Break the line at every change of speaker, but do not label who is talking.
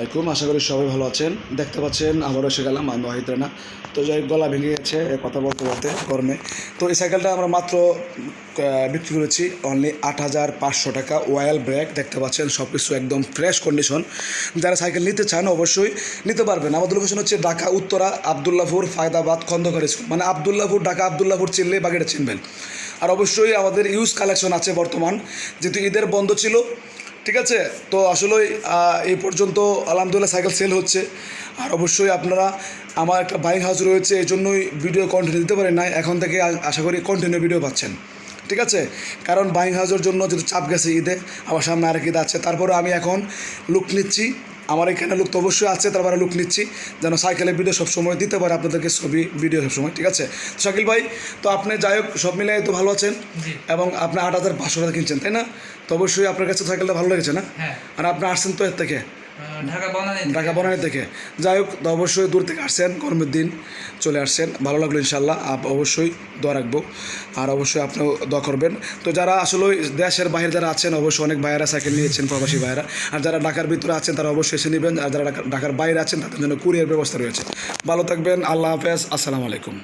আলাইকুম। আশা করি সবাই ভালো আছেন। দেখতে পাচ্ছেন আবারও এসে গেলাম আমি ওয়াহিদ রানা। তো যাই হোক, গলা ভেঙে গেছে কথা বলতে বলতে গরমে। তো এই সাইকেলটা আমরা মাত্র বিক্রি করেছি অনলি ৮,৫০০ টাকা। ওয়েল ব্রেক দেখতে পাচ্ছেন, সব কিছু একদম ফ্রেশ কন্ডিশন। যারা সাইকেল নিতে চান অবশ্যই নিতে পারবেন। আমাদের লোকেশন হচ্ছে ঢাকা উত্তরা, আবদুল্লাপুর, ফায়দাবাদ, খন্দকার স্কুল, মানে আবদুল্লাপুর, ঢাকা আবদুল্লাপুর চিনলে বাকিটা চিনবেন। আর অবশ্যই আমাদের ইউজ কালেকশন আছে বর্তমান, যেহেতু ঈদের বন্ধ ছিল, ঠিক আছে। তো আসলে এই পর্যন্ত আলহামদুলিল্লাহ সাইকেল সেল হচ্ছে। আর অবশ্যই আপনারা, আমার একটা বাইক হাউস রয়েছে, এই জন্যই ভিডিও কন্টিনিউ দিতে পারেন না। এখন থেকে আশা করি কন্টিনিউ ভিডিও পাচ্ছেন, ঠিক আছে। কারণ বাইক হাউসের জন্য যেহেতু চাপ গেছে ঈদে, আবার সামনে আরেক ঈদ আছে, তারপরে আমি এখন লুক নিচ্ছি। আমার এখানে লুক তো অবশ্যই আছে, তারপরে লুক নিচ্ছি যেন সাইকেলের ভিডিও সবসময় দিতে পারে আপনাদেরকে, ছবি ভিডিও সবসময়, ঠিক আছে। শাকিল ভাই, তো আপনি যাই হোক সব মিলাই তো ভালো আছেন, এবং আপনি ৮,৫০০ টাকা কিনছেন, তাই না? তো অবশ্যই আপনার কাছে সাইকেলটা ভালো লেগেছে না? আর আপনি আসছেন তো এর থেকে ঢাকা বনানী থেকে। যাই হোক, তো অবশ্যই দূর থেকে আসছেন, গরমের দিন চলে আসছেন, ভালো লাগলো ইনশাল্লাহ। অবশ্যই দোয়া রাখবো, আর অবশ্যই আপনিও দোয়া করবেন। তো যারা আসলে দেশের বাইরে যারা আছেন, অবশ্যই অনেক ভাইয়েরা সাইকেল নিয়েছেন, প্রবাসী ভাইয়েরা। আর যারা ঢাকার ভিতরে আছেন তারা অবশ্যই এসে নেবেন, আর যারা ঢাকার বাইরে আছেন তাদের জন্য কুরিয়ার ব্যবস্থা রয়েছে। ভালো থাকবেন, আল্লাহ হাফেজ, আসসালামু আলাইকুম।